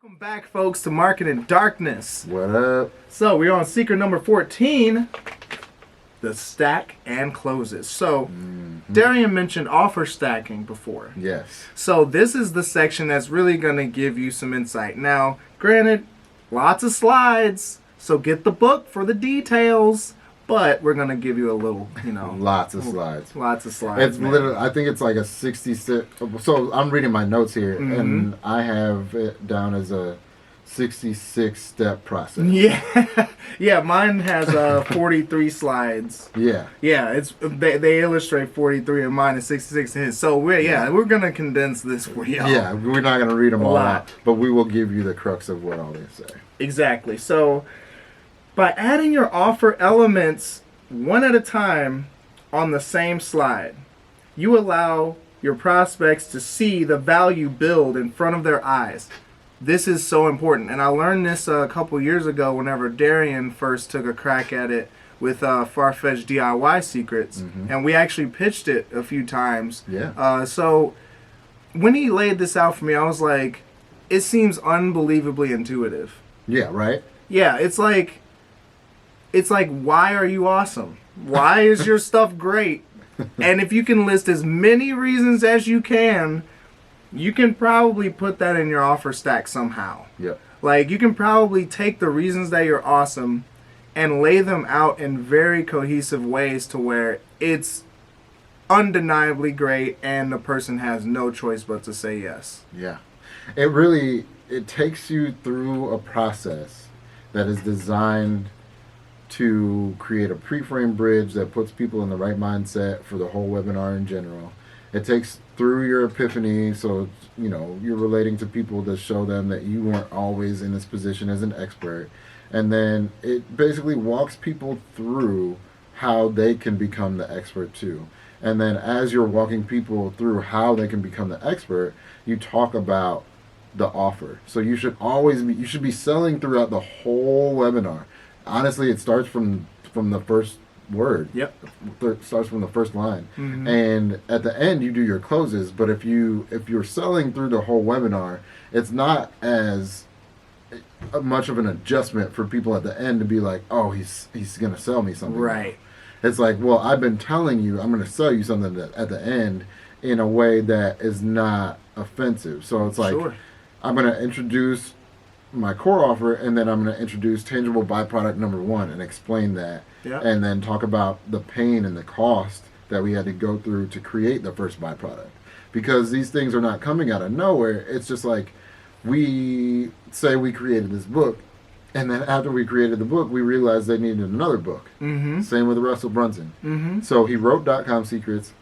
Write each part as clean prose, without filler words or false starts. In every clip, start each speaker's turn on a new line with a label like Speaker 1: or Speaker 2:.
Speaker 1: Welcome back, folks, to Market in Darkness.
Speaker 2: What up?
Speaker 1: So, we're on secret number 14, the stack and closes. So, Darian mentioned offer stacking before.
Speaker 2: Yes.
Speaker 1: So, this is the section that's really going to give you some insight. Now, granted, lots of slides, so get the book for the details. But we're going to give you a little,
Speaker 2: Lots of slides.
Speaker 1: Lots of slides.
Speaker 2: It's literally, I think it's like a 66. So I'm reading my notes here, and I have it down as a 66-step process.
Speaker 1: Yeah. Yeah, mine has 43 slides.
Speaker 2: Yeah.
Speaker 1: Yeah, they illustrate 43 and mine is 66 in his. So we're going to condense this for y'all.
Speaker 2: Yeah, we're not going to read them all
Speaker 1: lot.
Speaker 2: out, but we will give you the crux of what all they say.
Speaker 1: Exactly. So by adding your offer elements one at a time on the same slide, you allow your prospects to see the value build in front of their eyes. This is so important. And I learned this a couple years ago whenever Darian first took a crack at it with Far-Fetched DIY Secrets. And we actually pitched it a few times.
Speaker 2: Yeah.
Speaker 1: So when he laid this out for me, I was like, it seems unbelievably intuitive.
Speaker 2: Yeah, right?
Speaker 1: Yeah, it's like, why are you awesome? Why is your stuff great? And if you can list as many reasons as you can probably put that in your offer stack somehow.
Speaker 2: Yep.
Speaker 1: Like, you can probably take the reasons that you're awesome and lay them out in very cohesive ways to where it's undeniably great and the person has no choice but to say yes.
Speaker 2: Yeah. It takes you through a process that is designed to create a pre-frame bridge that puts people in the right mindset for the whole webinar in general. It takes through your epiphany, so you're relating to people to show them that you weren't always in this position as an expert. And then it basically walks people through how they can become the expert too. And then as you're walking people through how they can become the expert, you talk about the offer. So you should be selling throughout the whole webinar. Honestly, it starts from the first word.
Speaker 1: Yep.
Speaker 2: It starts from the first line. And at the end you do your closes, but if you're selling through the whole webinar, it's not as much of an adjustment for people at the end to be like, oh, he's going to sell me something.
Speaker 1: Right.
Speaker 2: It's like, well, I've been telling you I'm going to sell you something at the end in a way that is not offensive. So it's like,
Speaker 1: sure.
Speaker 2: I'm going to introduce my core offer, and then I'm going to introduce tangible byproduct number 1 and explain that.
Speaker 1: Yep.
Speaker 2: And then talk about the pain and the cost that we had to go through to create the first byproduct. Because these things are not coming out of nowhere. It's just like, we say we created this book, and then after we created the book, we realized they needed another book. Same with Russell Brunson. So he wrote .com Secrets,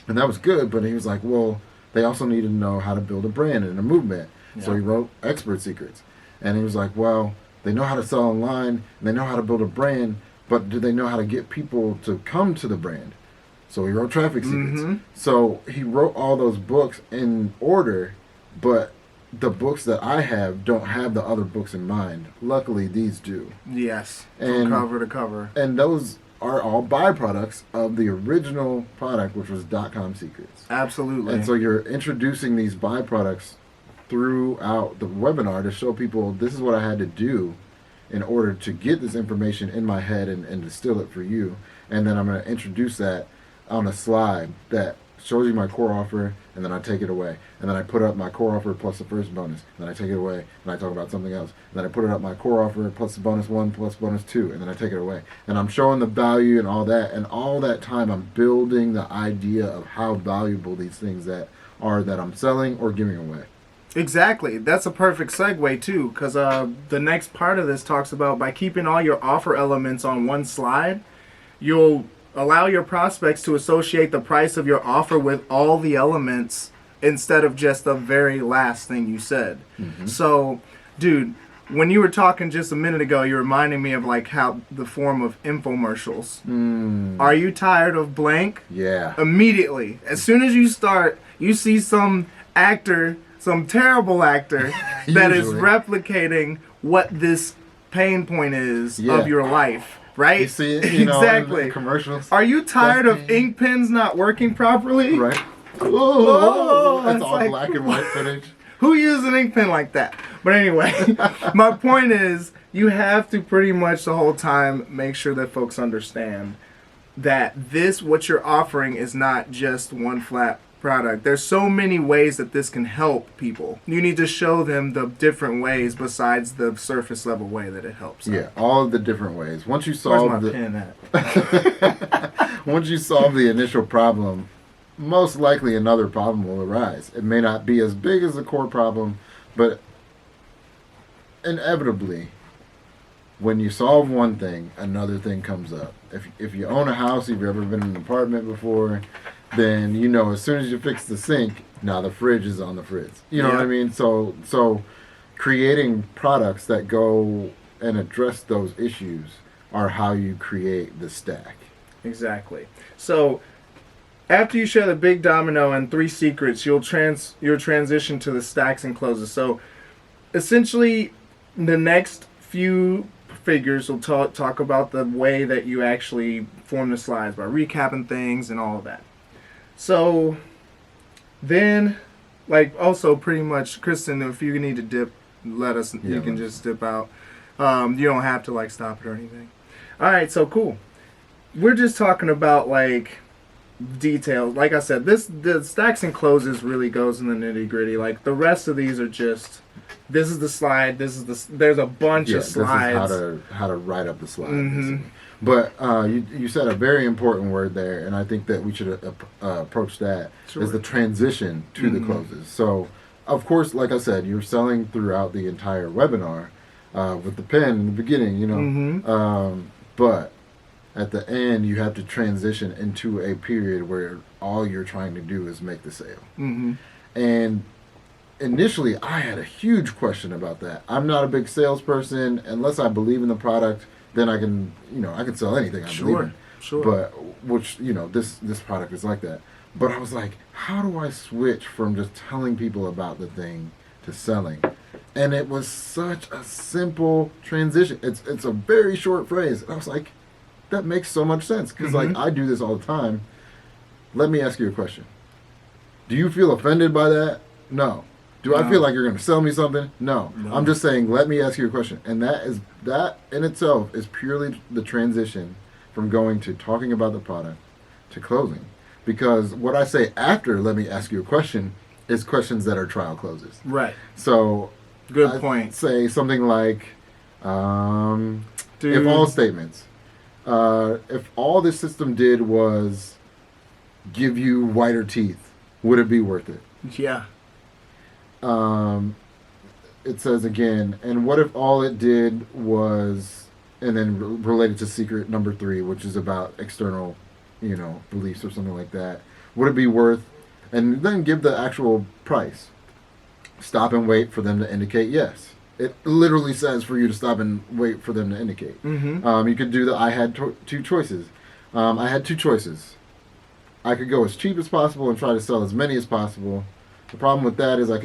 Speaker 2: and that was good, but he was like, well, they also needed to know how to build a brand and a movement. So he wrote Expert Secrets. And he was like, well, they know how to sell online, and they know how to build a brand, but do they know how to get people to come to the brand? So he wrote Traffic Secrets. So he wrote all those books in order, but the books that I have don't have the other books in mind. Luckily, these do.
Speaker 1: Yes,
Speaker 2: And
Speaker 1: from cover to cover.
Speaker 2: And those are all byproducts of the original product, which was .com Secrets.
Speaker 1: Absolutely.
Speaker 2: And so you're introducing these byproducts throughout the webinar to show people this is what I had to do in order to get this information in my head and distill it for you. And then I'm going to introduce that on a slide that shows you my core offer, and then I take it away. And then I put up my core offer plus the first bonus, and then I take it away, and I talk about something else. And then I put it up my core offer plus the bonus 1 plus bonus 2, and then I take it away. And I'm showing the value and all that, and all that time I'm building the idea of how valuable these things that I'm selling or giving away.
Speaker 1: Exactly. That's a perfect segue too, because the next part of this talks about by keeping all your offer elements on one slide, you'll allow your prospects to associate the price of your offer with all the elements instead of just the very last thing you said. So, dude, when you were talking just a minute ago, you reminded me of like how the form of infomercials. Are you tired of blank?
Speaker 2: Yeah.
Speaker 1: Immediately. As soon as you start, you see some actor, some terrible actor that is replicating what this pain point is of your life, right?
Speaker 2: You see it,
Speaker 1: exactly.
Speaker 2: in commercials.
Speaker 1: Are you tired of ink pens not working properly?
Speaker 2: Right.
Speaker 1: Oh,
Speaker 2: It's
Speaker 1: it's
Speaker 2: all
Speaker 1: like,
Speaker 2: black and white footage.
Speaker 1: Who uses an ink pen like that? But anyway, my point is, you have to pretty much the whole time make sure that folks understand that what you're offering is not just one flat product. There's so many ways that this can help people. You need to show them the different ways besides the surface level way that it helps.
Speaker 2: Yeah, all of the different ways. Once you
Speaker 1: Where's
Speaker 2: solve
Speaker 1: my pen at?
Speaker 2: once you solve the initial problem, most likely another problem will arise. It may not be as big as the core problem, but inevitably, when you solve one thing, another thing comes up. If you own a house, if you've ever been in an apartment before, then you know as soon as you fix the sink, now the fridge is on the fridge. You know what I mean? So creating products that go and address those issues are how you create the stack.
Speaker 1: Exactly. So after you share the big domino and 3 secrets, you'll transition to the stacks and closes. So essentially, the next few figures will talk about the way that you actually form the slides by recapping things and all of that. So then, like, also pretty much, Kristen, if you need to dip, let us. You can just dip out. You don't have to like stop it or anything. All right, so cool. We're just talking about like details. Like I said, the stacks and closes really goes in the nitty gritty. Like the rest of these are just. This is the slide. There's a bunch of slides.
Speaker 2: This is how to write up the slide. Mm-hmm. But you said a very important word there, and I think that we should approach that is the transition to the closes. So, of course, like I said, you're selling throughout the entire webinar with the pen in the beginning, you know. But at the end, you have to transition into a period where all you're trying to do is make the sale. And initially, I had a huge question about that. I'm not a big salesperson. Unless I believe in the product, then I can sell anything I believe in. Sure. But which, this product is like that. But I was like, how do I switch from just telling people about the thing to selling? And it was such a simple transition. It's a very short phrase. And I was like, that makes so much sense. Because like I do this all the time. Let me ask you a question. Do you feel offended by that? No. Do I feel like you're going to sell me something? No. I'm just saying, let me ask you a question. And that in itself is purely the transition from going to talking about the product to closing. Because what I say after, let me ask you a question, is questions that are trial closes.
Speaker 1: Right.
Speaker 2: So,
Speaker 1: good point.
Speaker 2: Say something like, if all statements, if all this system did was give you whiter teeth, would it be worth it?
Speaker 1: Yeah.
Speaker 2: It says again, and what if all it did was, and then related to secret number 3, which is about external, beliefs or something like that. Would it be worth, and then give the actual price. Stop and wait for them to indicate yes. It literally says for you to stop and wait for them to indicate. You could do I had 2 choices. I had 2 choices. I could go as cheap as possible and try to sell as many as possible. The problem with that is I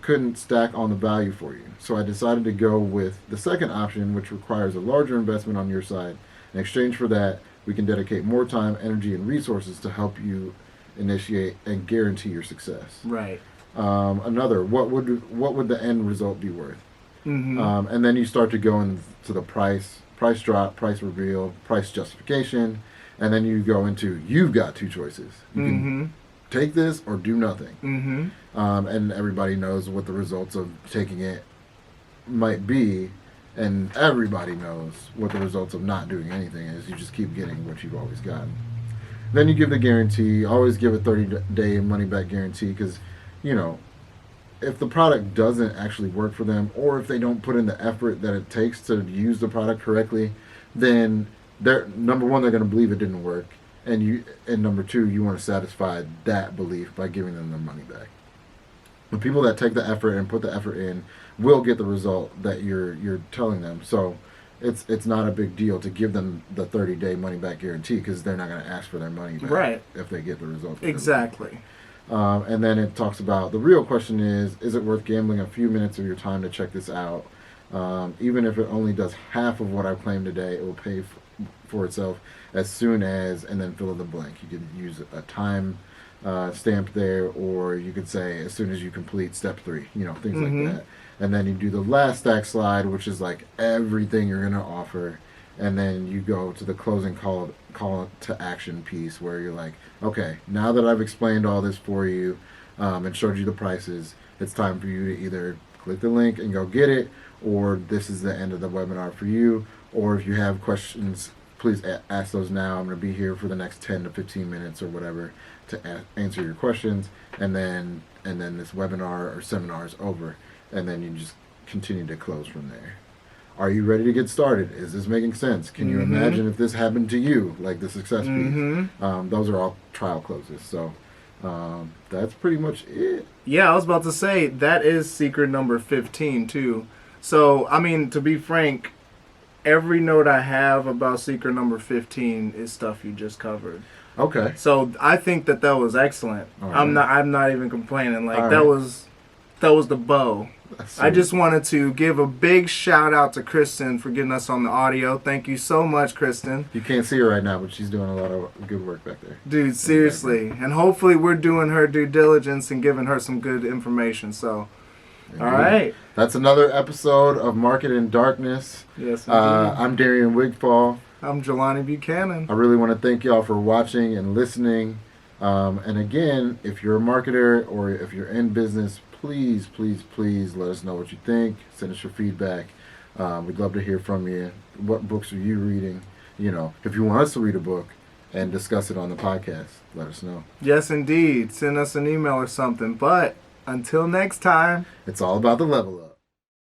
Speaker 2: couldn't stack on the value for you. So I decided to go with the second option, which requires a larger investment on your side. In exchange for that, we can dedicate more time, energy, and resources to help you initiate and guarantee your success.
Speaker 1: Right.
Speaker 2: Another, what would the end result be worth? And then you start to go into the price drop, price reveal, price justification, and then you go into you've got 2 choices. You can take this or do nothing. And everybody knows what the results of taking it might be, and everybody knows what the results of not doing anything is. You just keep getting what you've always gotten. Then you give the guarantee. Always give a 30-day money-back guarantee because, if the product doesn't actually work for them, or if they don't put in the effort that it takes to use the product correctly, then number one, they're going to believe it didn't work. And number 2, you want to satisfy that belief by giving them their money back. The people that take the effort and put the effort in will get the result that you're telling them. So it's not a big deal to give them the 30-day money back guarantee because they're not going to ask for their money back if they get the result.
Speaker 1: Exactly.
Speaker 2: And then it talks about the real question is it worth gambling a few minutes of your time to check this out? Even if it only does half of what I've claimed today, it will pay for itself as soon as, and then fill in the blank. You could use a time stamped there, or you could say as soon as you complete step 3, things
Speaker 1: Mm-hmm.
Speaker 2: like that. And then you do the last stack slide, which is like everything you're going to offer. And then you go to the closing call to action piece where you're like, okay, now that I've explained all this for you and showed you the prices, it's time for you to either click the link and go get it, or this is the end of the webinar for you. Or if you have questions, please ask those now. I'm going to be here for the next 10 to 15 minutes or whatever to answer your questions. And then this webinar or seminar is over. And then you just continue to close from there. Are you ready to get started? Is this making sense? Can you imagine if this happened to you, like the success piece? Those are all trial closes. So that's pretty much it.
Speaker 1: Yeah, I was about to say, that is secret number 15, too. So, I mean, to be frank, every note I have about secret number 15 is stuff you just covered.
Speaker 2: Okay.
Speaker 1: So, I think that was excellent.
Speaker 2: All right.
Speaker 1: I'm not even complaining. Like,
Speaker 2: All
Speaker 1: that
Speaker 2: right.
Speaker 1: was the bow.
Speaker 2: That's
Speaker 1: I
Speaker 2: sweet.
Speaker 1: just wanted to give a big shout out to Kristen for getting us on the audio. Thank you so much, Kristen.
Speaker 2: You can't see her right now, but she's doing a lot of good work back there.
Speaker 1: Dude, seriously. And hopefully we're doing her due diligence and giving her some good information. So, all right.
Speaker 2: That's another episode of Market in Darkness.
Speaker 1: Yes,
Speaker 2: I'm Darian Wigfall.
Speaker 1: I'm Jelani Buchanan.
Speaker 2: I really want to thank y'all for watching and listening. And again, if you're a marketer or if you're in business, please, please, please let us know what you think. Send us your feedback. We'd love to hear from you. What books are you reading? If you want us to read a book and discuss it on the podcast, let us know.
Speaker 1: Yes, indeed. Send us an email or something. But until next time.
Speaker 2: It's all about the level up.